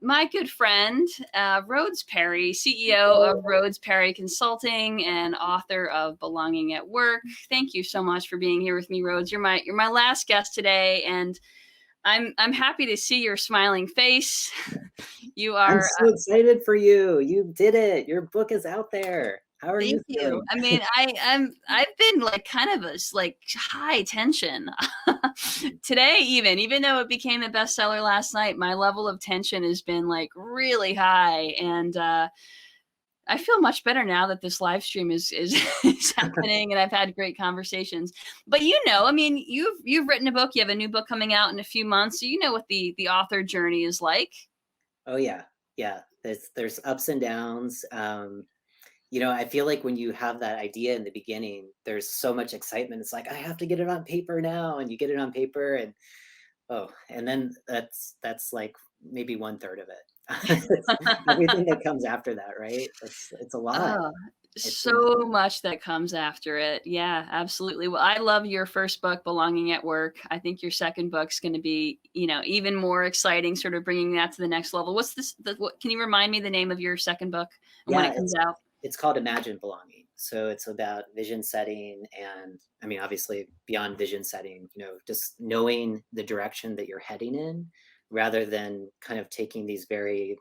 My good friend, Rhodes Perry, CEO of Rhodes Perry Consulting and author of Belonging at Work. Thank you so much for being here with me, Rhodes. You're my last guest today, and I'm happy to see your smiling face. You I'm are. so excited for you. You did it. Your book is out there. How are you Thank you. feeling? I mean, I've been like kind of a like high tension today, even though it became a bestseller last night. My level of tension has been like really high, and I feel much better now that this live stream is happening, and I've had great conversations. But I mean, you've written a book. You have a new book coming out in a few months, so you know what the author journey is like. Oh yeah. Yeah. There's ups and downs. I feel like when you have that idea in the beginning, there's so much excitement. It's like, I have to get it on paper now. And you get it on paper and then that's like maybe 1/3 of it. It's everything that comes after that, right? It's a lot. Oh, It's so much that comes after it. Yeah, absolutely. Well, I love your first book, Belonging at Work. I think your second book's going to be, even more exciting, sort of bringing that to the next level. What's this? Can you remind me the name of your second book and when yeah, it comes out? it's called Imagine Belonging. So it's about vision setting and I mean obviously beyond vision setting, just knowing the direction that you're heading in rather than kind of taking these very,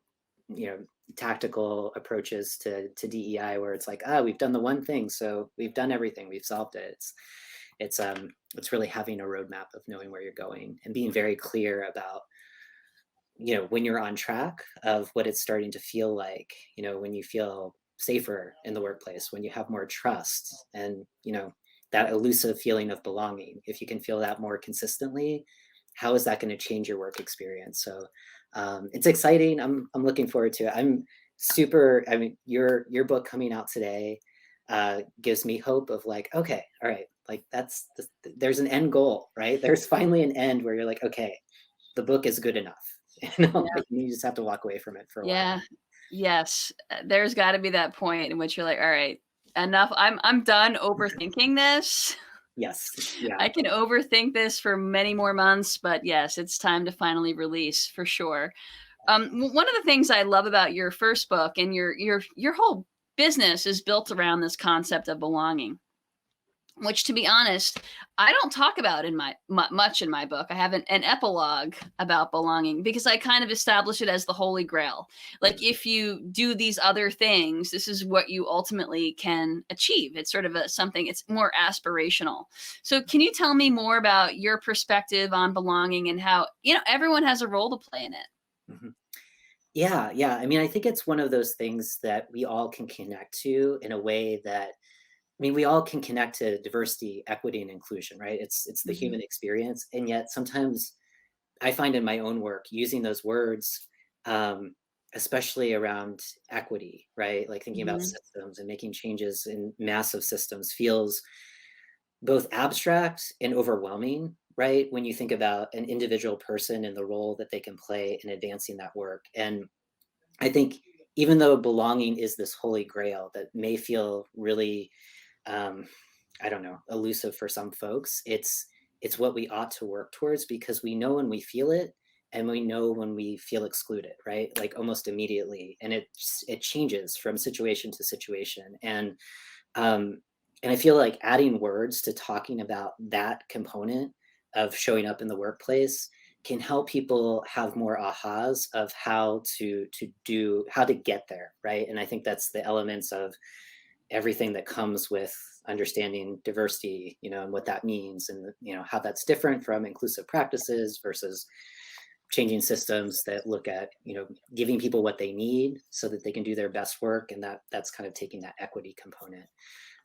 you know, tactical approaches to DEI where it's like, we've done the one thing, so we've done everything, we've solved it. It's really having a roadmap of knowing where you're going and being very clear about when you're on track of what it's starting to feel like, when you feel safer in the workplace, when you have more trust and, that elusive feeling of belonging. If you can feel that more consistently, how is that going to change your work experience? So it's exciting. I'm looking forward to it. I'm super. I mean, your book coming out today gives me hope of like, okay, all right, like there's an end goal, right? There's finally an end where you're like, okay, the book is good enough. Yeah. Like you just have to walk away from it for a while. Yeah. Yes. There's got to be that point in which you're like, all right, enough. I'm done overthinking this. Yes. Yeah. I can overthink this for many more months, but yes, it's time to finally release for sure. One of the things I love about your first book and your whole business is built around this concept of belonging, which, to be honest, I don't talk about in much in my book. I have an epilogue about belonging because I kind of establish it as the holy grail. Like if you do these other things, this is what you ultimately can achieve. It's sort of something. It's more aspirational. So, can you tell me more about your perspective on belonging and how everyone has a role to play in it? Mhm. Yeah, yeah. I mean, I think it's one of those things that we all can connect to in a way that, I mean, we all can connect to diversity, equity, and inclusion, right? It's the Mhm. human experience, and yet sometimes I find in my own work using those words, um, especially around equity, right? Like thinking about Mhm. systems and making changes in massive systems feels both abstract and overwhelming, right? When you think about an individual person and the role that they can play in advancing that work. And I think even though belonging is this holy grail that may feel really, um, I don't know, elusive for some folks, it's what we ought to work towards because we know when we feel it and we know when we feel excluded, right? Like almost immediately, and it changes from situation to situation. Um, and I feel like adding words to talking about that component of showing up in the workplace can help people have more ahas of how to get there, right? And I think that's the elements of everything that comes with understanding diversity, and what that means, and how that's different from inclusive practices versus changing systems that look at giving people what they need so that they can do their best work, and that's kind of taking that equity component.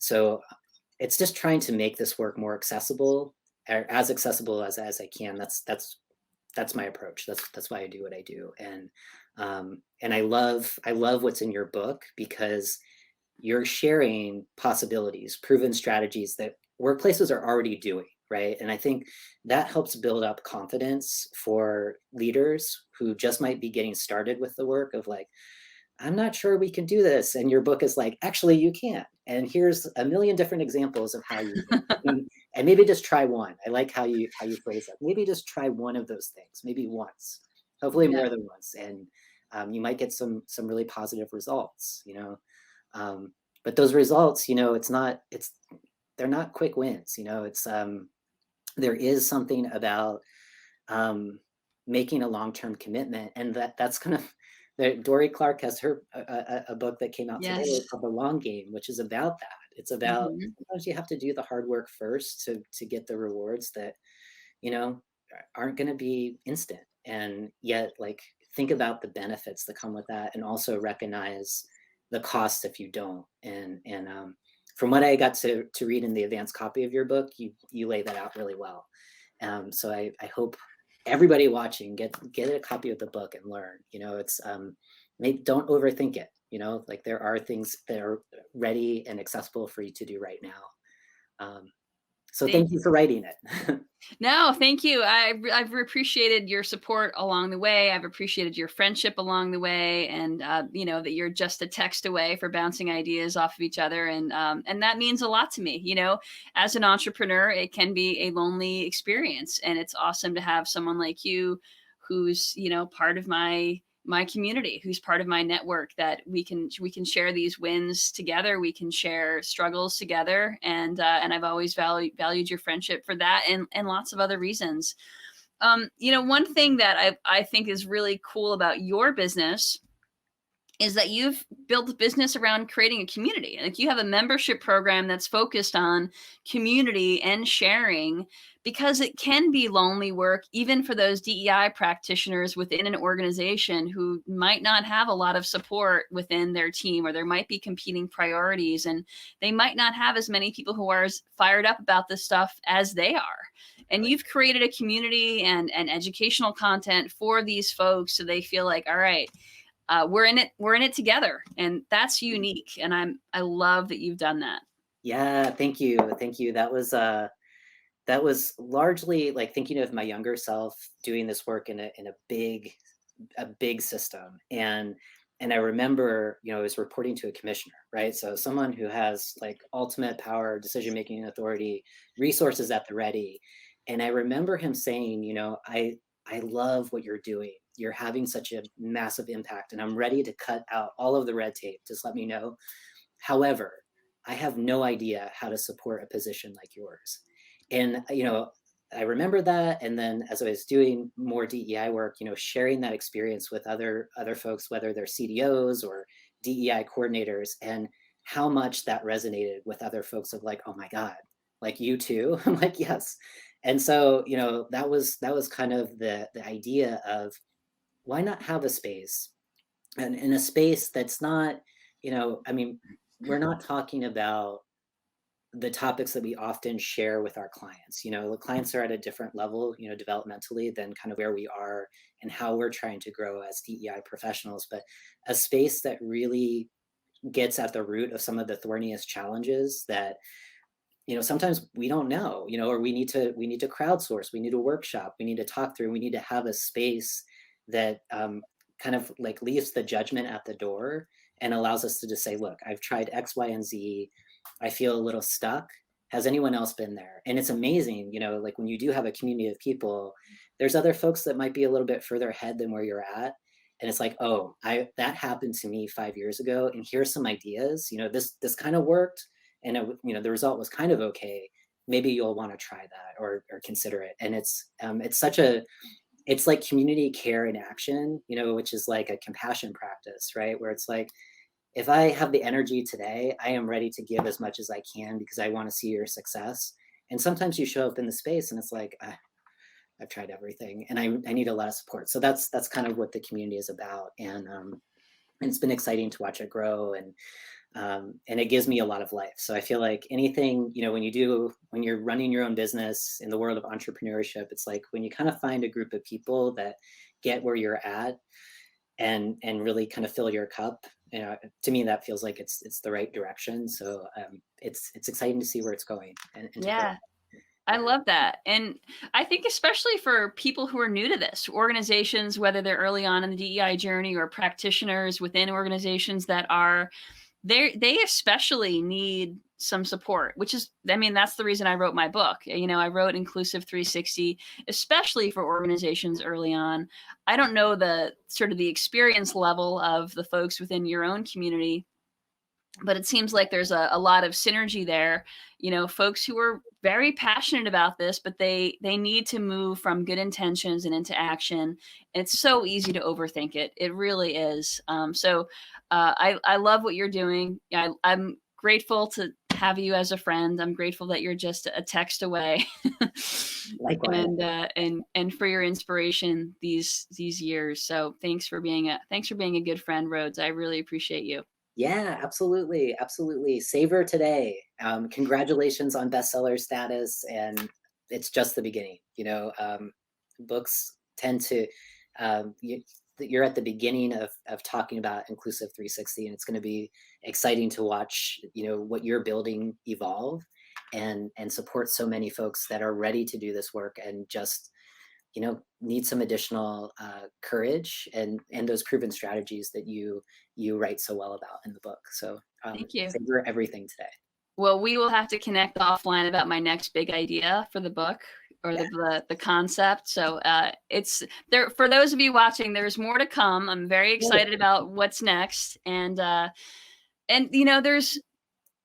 So it's just trying to make this work more accessible, or as accessible as I can. That's my approach. That's why I do what I do. And I love what's in your book because you're sharing possibilities, proven strategies that workplaces are already doing, right? And I think that helps build up confidence for leaders who just might be getting started with the work of like, I'm not sure we can do this. And your book is like, actually, you can. And here's a million different examples of how you and maybe just try one. I like how you phrase that. Maybe just try one of those things, maybe once, hopefully Yeah. more than once, and you might get some really positive results. Um, but those results, it's they're not quick wins. It's there is something about um, making a long-term commitment, and that's kind of Dory Clark has a book that came out today Yes. called The Long Game, which is about that. It's about Mhm. sometimes you have to do the hard work first to get the rewards that you know aren't going to be instant, and yet like think about the benefits that come with that, and also recognize the costs if you don't. And from what I got to read in the advanced copy of your book, you lay that out really well. So I hope everybody watching get a copy of the book and learn. It's maybe don't overthink it. Like there are things that are ready and accessible for you to do right now. Um, so Thank thank you for writing it. No, thank you. I've appreciated your support along the way. I've appreciated your friendship along the way, and that you're just a text away for bouncing ideas off of each other, and that means a lot to me. As an entrepreneur, it can be a lonely experience, and it's awesome to have someone like you, who's part of my community, who's part of my network, that we can share these wins together, we can share struggles together, and I've always valued your friendship for that, and lots of other reasons. One thing that I think is really cool about your business is that you've built a business around creating a community. Like, you have a membership program that's focused on community and sharing, because it can be lonely work, even for those DEI practitioners within an organization who might not have a lot of support within their team, or there might be competing priorities, and they might not have as many people who are as fired up about this stuff as they are. And Right. you've created a community and educational content for these folks, so they feel like, all right, we're in it together, and that's unique, and I love that you've done that. Yeah, thank you. That was largely like thinking of my younger self doing this work in a big system. And I remember, I was reporting to a commissioner, right? So someone who has like ultimate power, decision making authority, resources at the ready. And I remember him saying, I love what you're doing. You're having such a massive impact, and I'm ready to cut out all of the red tape. Just let me know. However, I have no idea how to support a position like yours. And, I remember that. And then as I was doing more DEI work, sharing that experience with other folks, whether they're CDOs or DEI coordinators, and how much that resonated with other folks of like, oh my God, like you too. I'm like, yes. And so, that was kind of the idea of why not have a space, and in a space that's not, I mean, we're not talking about the topics that we often share with our clients. The clients are at a different level, developmentally, than kind of where we are and how we're trying to grow as DEI professionals. But a space that really gets at the root of some of the thorniest challenges that sometimes we don't know, or we need to crowdsource, we need a workshop, we need to talk through, we need to have a space that kind of like leaves the judgment at the door and allows us to just say, look, I've tried X, Y, and Z, I feel a little stuck, has anyone else been there? And it's amazing, like when you do have a community of people, there's other folks that might be a little bit further ahead than where you're at, and it's like, oh, I that happened to me 5 years ago, and here's some ideas, this kind of worked, and the result was kind of okay. Maybe you'll want to try that, or consider it. And it's like community care in action, which is like a compassion practice, right? Where it's like, if I have the energy today, I am ready to give as much as I can because I want to see your success. And sometimes you show up in the space and it's like, I've tried everything, and I need a lot of support. So that's kind of what the community is about. And it's been exciting to watch it grow, and it gives me a lot of life. So I feel like anything, when you're running your own business in the world of entrepreneurship, it's like when you kind of find a group of people that get where you're at, and really kind of fill your cup. To me, that feels like it's the right direction. So it's exciting to see where it's going, and to grow. Yeah, I Yeah. love that. And I think especially for people who are new to this, organizations, whether they're early on in the DEI journey, or practitioners within organizations that are they especially need some support, which is, I mean, that's the reason I wrote my book. You know, I wrote Inclusive 360, especially for organizations early on. I don't know the sort of the experience level of the folks within your own community, but it seems like there's a lot of synergy there. You know, folks who are very passionate about this, but they need to move from good intentions and into action. It's so easy to overthink it. It really is. I love what you're doing. I'm grateful to have you as a friend. I'm grateful that you're just a text away, Likewise. and for your inspiration these years. So thanks for being a good friend, Rhodes. I really appreciate you. Yeah, absolutely, absolutely. Savor today. Congratulations on bestseller status, and it's just the beginning. Books tend to you're at the beginning of talking about Inclusive 360, and it's going to be exciting to watch. What you're building evolve, and support so many folks that are ready to do this work and just need some additional courage and those proven strategies that you write so well about in the book. So Thank you. savor everything today. Well, we will have to connect offline about my next big idea for the book, or Yeah, the concept. So it's there for those of you watching. There's more to come. I'm very good. excited about what's next, and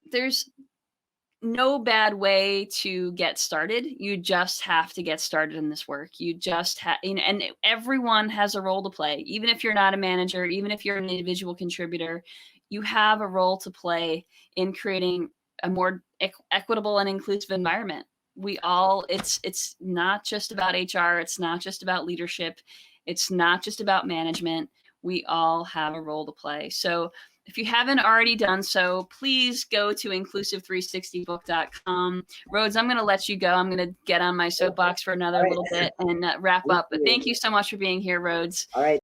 there's no bad way to get started. You just have to get started in this work. You just have, and everyone has a role to play. Even if you're not a manager, even if you're an individual contributor, you have a role to play in creating a more equitable and inclusive environment. We all, it's not just about HR. It's not just about leadership. It's not just about management. We all have a role to play. So if you haven't already done so, please go to inclusive360book.com. Rhodes, I'm going to let you go. I'm going to get on my soapbox for All another right. little bit and wrap Thank up. But you. thank you so much for being here, Rhodes. All right.